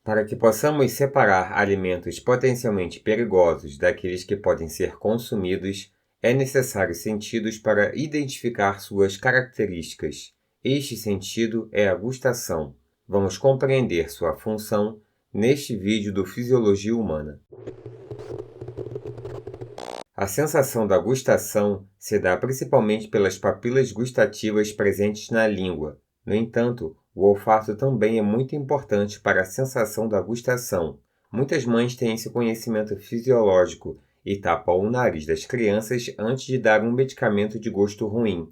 Para que possamos separar alimentos potencialmente perigosos daqueles que podem ser consumidos, é necessário sentidos para identificar suas características. Este sentido é a gustação. Vamos compreender sua função neste vídeo do Fisiologia Humana. A sensação da gustação se dá principalmente pelas papilas gustativas presentes na língua. No entanto, o olfato também é muito importante para a sensação da gustação. Muitas mães têm esse conhecimento fisiológico e tapam o nariz das crianças antes de dar um medicamento de gosto ruim.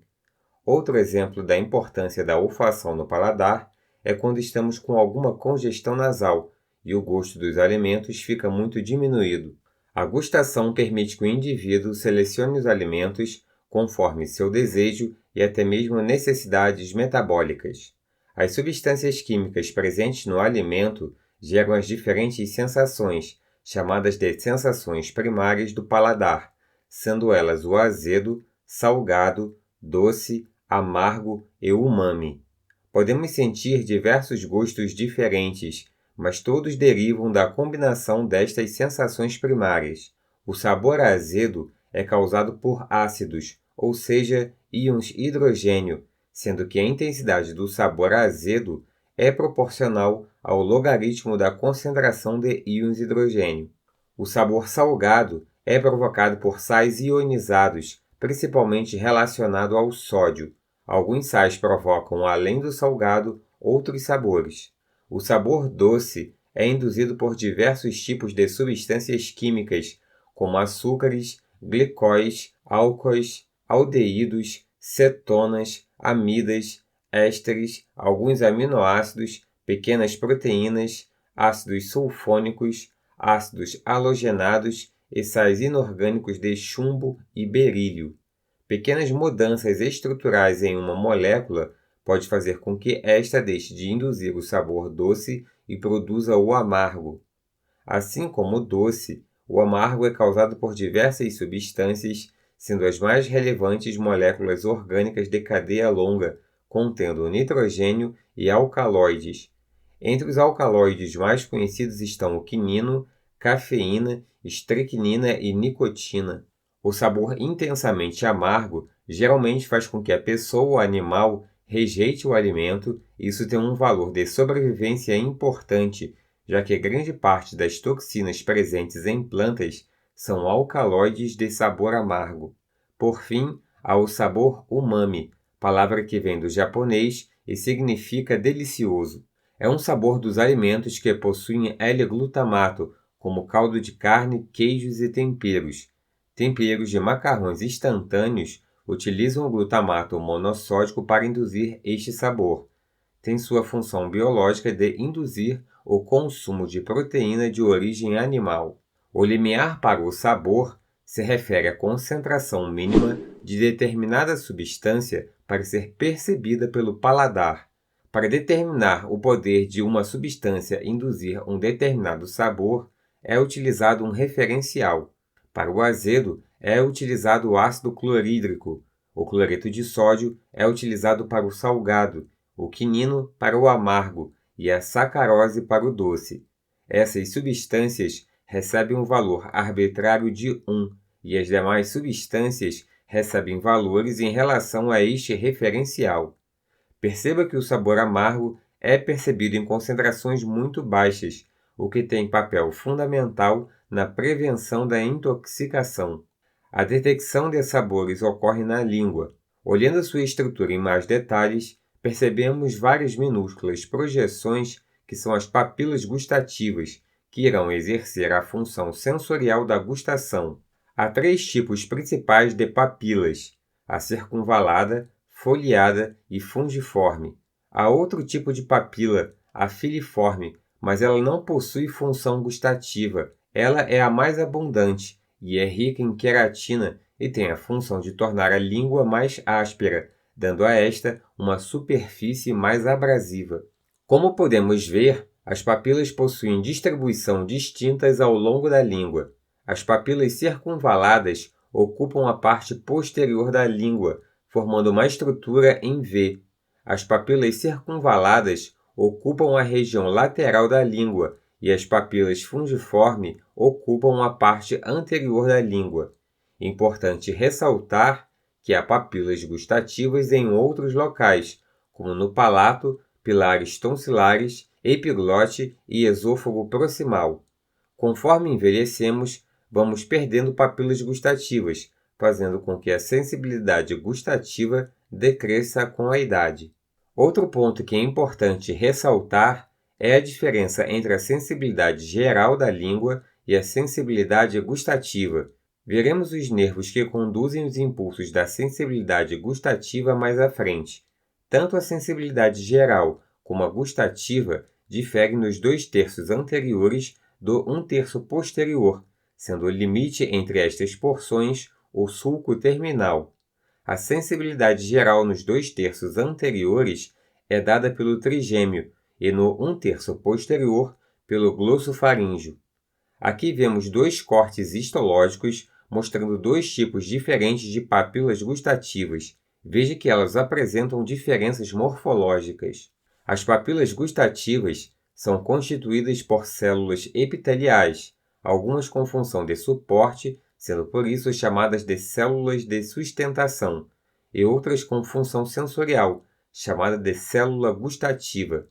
Outro exemplo da importância da olfação no paladar é quando estamos com alguma congestão nasal e o gosto dos alimentos fica muito diminuído. A gustação permite que o indivíduo selecione os alimentos conforme seu desejo e até mesmo necessidades metabólicas. As substâncias químicas presentes no alimento geram as diferentes sensações, chamadas de sensações primárias do paladar, sendo elas o azedo, salgado, doce, amargo e umami. Podemos sentir diversos gostos diferentes, mas todos derivam da combinação destas sensações primárias. O sabor azedo é causado por ácidos, ou seja, íons hidrogênio, sendo que a intensidade do sabor azedo é proporcional ao logaritmo da concentração de íons hidrogênio. O sabor salgado é provocado por sais ionizados, principalmente relacionado ao sódio. Alguns sais provocam, além do salgado, outros sabores. O sabor doce é induzido por diversos tipos de substâncias químicas, como açúcares, glicóis, álcoois, aldeídos, cetonas, amidas, ésteres, alguns aminoácidos, pequenas proteínas, ácidos sulfônicos, ácidos halogenados e sais inorgânicos de chumbo e berílio. Pequenas mudanças estruturais em uma molécula pode fazer com que esta deixe de induzir o sabor doce e produza o amargo. Assim como o doce, o amargo é causado por diversas substâncias, sendo as mais relevantes moléculas orgânicas de cadeia longa, contendo nitrogênio e alcaloides. Entre os alcaloides mais conhecidos estão o quinino, cafeína, estricnina e nicotina. O sabor intensamente amargo geralmente faz com que a pessoa ou animal rejeite o alimento. Isso tem um valor de sobrevivência importante, já que grande parte das toxinas presentes em plantas são alcaloides de sabor amargo. Por fim, há o sabor umami, palavra que vem do japonês e significa delicioso. É um sabor dos alimentos que possuem L-glutamato, como caldo de carne, queijos e temperos. Temperos de macarrões instantâneos utilizam o glutamato monossódico para induzir este sabor. Tem sua função biológica de induzir o consumo de proteína de origem animal. O limiar para o sabor se refere à concentração mínima de determinada substância para ser percebida pelo paladar. Para determinar o poder de uma substância induzir um determinado sabor, é utilizado um referencial. Para o azedo, é utilizado o ácido clorídrico. O cloreto de sódio é utilizado para o salgado, o quinino para o amargo e a sacarose para o doce. Essas substâncias recebem um valor arbitrário de 1 e as demais substâncias recebem valores em relação a este referencial. Perceba que o sabor amargo é percebido em concentrações muito baixas, o que tem papel fundamental na prevenção da intoxicação. A detecção de sabores ocorre na língua. Olhando sua estrutura em mais detalhes, percebemos várias minúsculas projeções que são as papilas gustativas, que irão exercer a função sensorial da gustação. Há 3 tipos principais de papilas: a circunvalada, foliada e fungiforme. Há outro tipo de papila, a filiforme, mas ela não possui função gustativa. Ela é a mais abundante e é rica em queratina e tem a função de tornar a língua mais áspera, dando a esta uma superfície mais abrasiva. Como podemos ver, as papilas possuem distribuição distintas ao longo da língua. As papilas circunvaladas ocupam a parte posterior da língua, formando uma estrutura em V. As papilas circunvaladas ocupam a região lateral da língua e as papilas fungiforme ocupam a parte anterior da língua. Importante ressaltar que há papilas gustativas em outros locais, como no palato, pilares tonsilares, epiglote e esôfago proximal. Conforme envelhecemos, vamos perdendo papilas gustativas, fazendo com que a sensibilidade gustativa decresça com a idade. Outro ponto que é importante ressaltar é a diferença entre a sensibilidade geral da língua e a sensibilidade gustativa. Veremos os nervos que conduzem os impulsos da sensibilidade gustativa mais à frente. Tanto a sensibilidade geral como a gustativa diferem nos 2/3 anteriores do 1/3 posterior, sendo o limite entre estas porções o sulco terminal. A sensibilidade geral nos 2/3 anteriores é dada pelo trigêmeo e no 1/3 posterior pelo glossofaríngeo. Aqui vemos dois cortes histológicos mostrando dois tipos diferentes de papilas gustativas. Veja que elas apresentam diferenças morfológicas. As papilas gustativas são constituídas por células epiteliais, algumas com função de suporte, sendo por isso chamadas de células de sustentação, e outras com função sensorial, chamada de célula gustativa.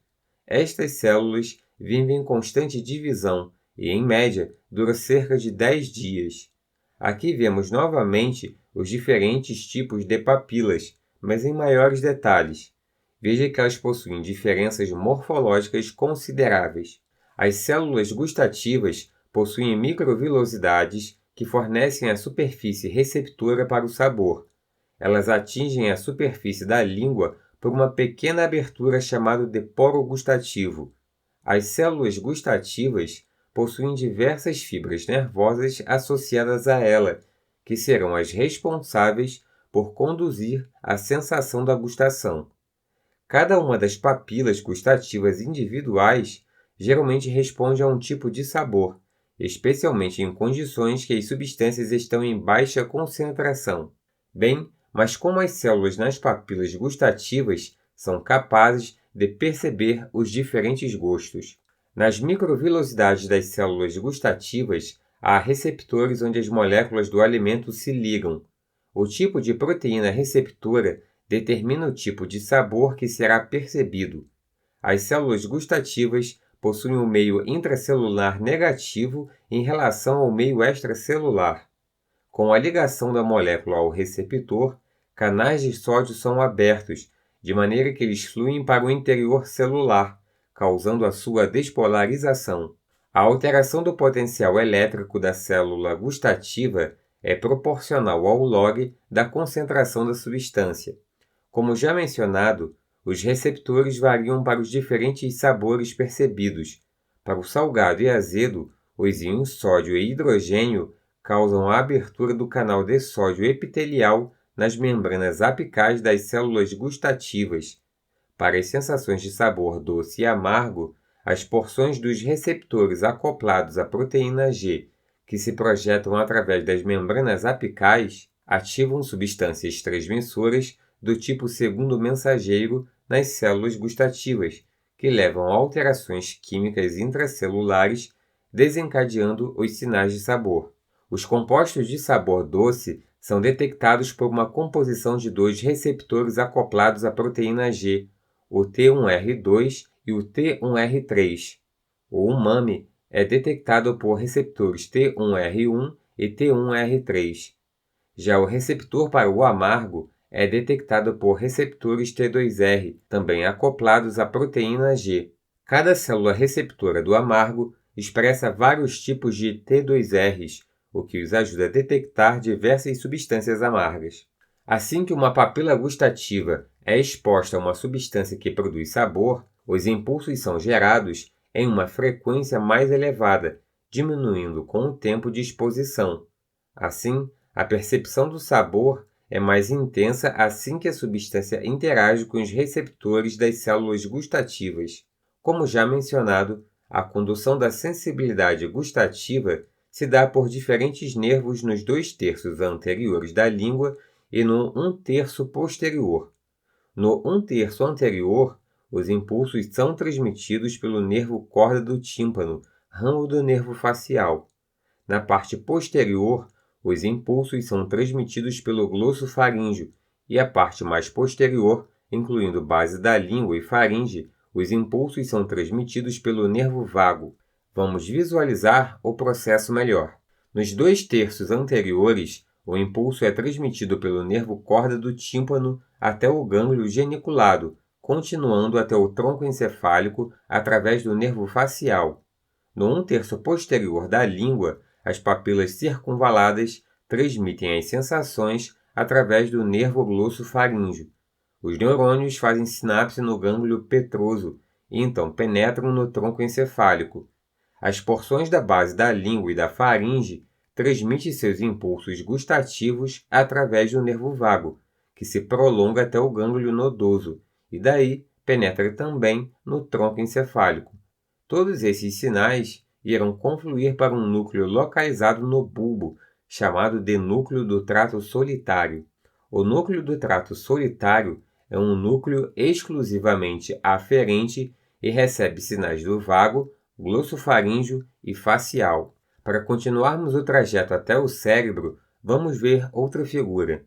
Estas células vivem em constante divisão e, em média, dura cerca de 10 dias. Aqui vemos novamente os diferentes tipos de papilas, mas em maiores detalhes. Veja que elas possuem diferenças morfológicas consideráveis. As células gustativas possuem microvilosidades que fornecem a superfície receptora para o sabor. Elas atingem a superfície da língua por uma pequena abertura chamada de poro gustativo. As células gustativas possuem diversas fibras nervosas associadas a ela, que serão as responsáveis por conduzir a sensação da gustação. Cada uma das papilas gustativas individuais geralmente responde a um tipo de sabor, especialmente em condições que as substâncias estão em baixa concentração. Bem, mas como as células nas papilas gustativas são capazes de perceber os diferentes gostos? Nas microvilosidades das células gustativas, há receptores onde as moléculas do alimento se ligam. O tipo de proteína receptora determina o tipo de sabor que será percebido. As células gustativas possuem um meio intracelular negativo em relação ao meio extracelular. Com a ligação da molécula ao receptor, canais de sódio são abertos, de maneira que eles fluem para o interior celular, causando a sua despolarização. A alteração do potencial elétrico da célula gustativa é proporcional ao log da concentração da substância. Como já mencionado, os receptores variam para os diferentes sabores percebidos. Para o salgado e azedo, os íons sódio e hidrogênio causam a abertura do canal de sódio epitelial nas membranas apicais das células gustativas. Para as sensações de sabor doce e amargo, as porções dos receptores acoplados à proteína G, que se projetam através das membranas apicais, ativam substâncias transmissoras do tipo segundo mensageiro nas células gustativas, que levam a alterações químicas intracelulares, desencadeando os sinais de sabor. Os compostos de sabor doce são detectados por uma composição de dois receptores acoplados à proteína G, o T1R2 e o T1R3. O umami é detectado por receptores T1R1 e T1R3. Já o receptor para o amargo é detectado por receptores T2R, também acoplados à proteína G. Cada célula receptora do amargo expressa vários tipos de T2Rs, o que os ajuda a detectar diversas substâncias amargas. Assim que uma papila gustativa é exposta a uma substância que produz sabor, os impulsos são gerados em uma frequência mais elevada, diminuindo com o tempo de exposição. Assim, a percepção do sabor é mais intensa assim que a substância interage com os receptores das células gustativas. Como já mencionado, a condução da sensibilidade gustativa se dá por diferentes nervos nos 2/3 anteriores da língua e no 1/3 posterior. No 1/3 anterior, os impulsos são transmitidos pelo nervo corda do tímpano ramo do nervo facial. Na parte posterior, os impulsos são transmitidos pelo glosso faríngeo e a parte mais posterior, incluindo base da língua e faringe, os impulsos são transmitidos pelo nervo vago. Vamos visualizar o processo melhor. Nos 2/3 anteriores, o impulso é transmitido pelo nervo corda do tímpano até o gânglio geniculado, continuando até o tronco encefálico através do nervo facial. No 1/3 posterior da língua, as papilas circunvaladas transmitem as sensações através do nervo glossofaríngeo. Os neurônios fazem sinapse no gânglio petroso e então penetram no tronco encefálico. As porções da base da língua e da faringe transmitem seus impulsos gustativos através do nervo vago, que se prolonga até o gânglio nodoso e daí penetra também no tronco encefálico. Todos esses sinais irão confluir para um núcleo localizado no bulbo, chamado de núcleo do trato solitário. O núcleo do trato solitário é um núcleo exclusivamente aferente e recebe sinais do vago, glossofaríngeo e facial. Para continuarmos o trajeto até o cérebro, vamos ver outra figura.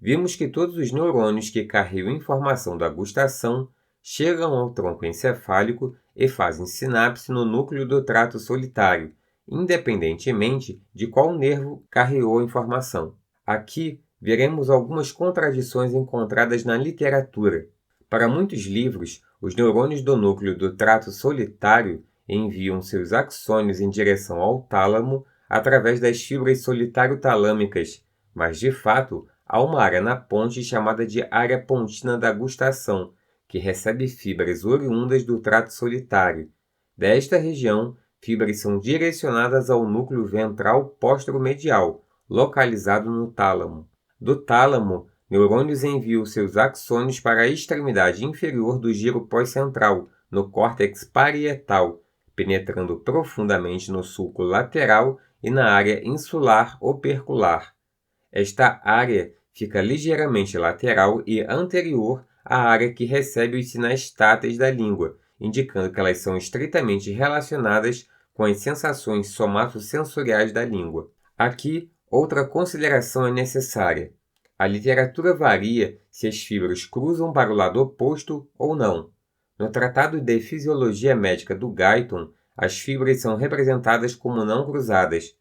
Vimos que todos os neurônios que carregam informação da gustação chegam ao tronco encefálico e fazem sinapse no núcleo do trato solitário, independentemente de qual nervo carregou a informação. Aqui veremos algumas contradições encontradas na literatura. Para muitos livros, os neurônios do núcleo do trato solitário enviam seus axônios em direção ao tálamo através das fibras solitário-talâmicas, mas de fato há uma área na ponte chamada de área pontina da gustação, que recebe fibras oriundas do trato solitário. Desta região, fibras são direcionadas ao núcleo ventral posteromedial, localizado no tálamo. Do tálamo, neurônios enviam seus axônios para a extremidade inferior do giro pós-central, no córtex parietal, penetrando profundamente no sulco lateral e na área insular opercular. Esta área fica ligeiramente lateral e anterior à área que recebe os sinais táteis da língua, indicando que elas são estreitamente relacionadas com as sensações somatosensoriais da língua. Aqui, outra consideração é necessária. A literatura varia se as fibras cruzam para o lado oposto ou não. No Tratado de Fisiologia Médica do Guyton, as fibras são representadas como não cruzadas.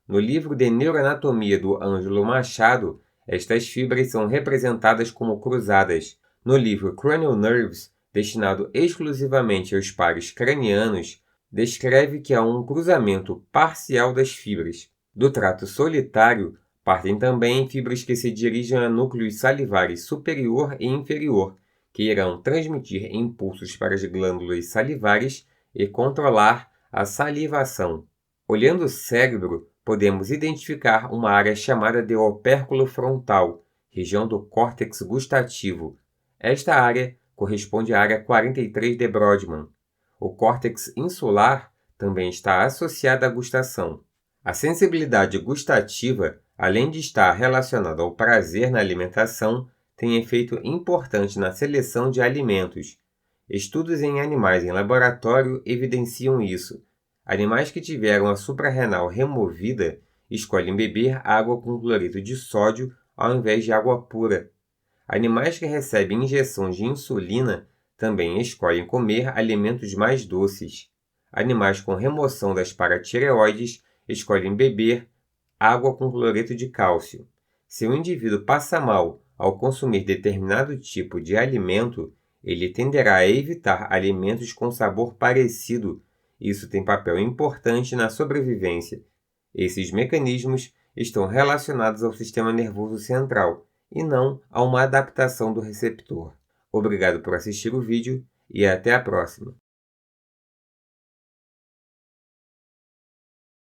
No livro de Neuroanatomia do Ângelo Machado, estas fibras são representadas como cruzadas. No livro Cranial Nerves, destinado exclusivamente aos pares cranianos, descreve que há um cruzamento parcial das fibras. Do trato solitário, partem também fibras que se dirigem a núcleos salivares superior e inferior, que irão transmitir impulsos para as glândulas salivares e controlar a salivação. Olhando o cérebro, podemos identificar uma área chamada de opérculo frontal, região do córtex gustativo. Esta área corresponde à área 43 de Brodmann. O córtex insular também está associado à gustação. A sensibilidade gustativa, além de estar relacionada ao prazer na alimentação, tem efeito importante na seleção de alimentos. Estudos em animais em laboratório evidenciam isso. Animais que tiveram a suprarrenal removida escolhem beber água com cloreto de sódio ao invés de água pura. Animais que recebem injeção de insulina também escolhem comer alimentos mais doces. Animais com remoção das paratireoides escolhem beber água com cloreto de cálcio. Se o indivíduo passa mal ao consumir determinado tipo de alimento, ele tenderá a evitar alimentos com sabor parecido. Isso tem papel importante na sobrevivência. Esses mecanismos estão relacionados ao sistema nervoso central e não a uma adaptação do receptor. Obrigado por assistir o vídeo e até a próxima.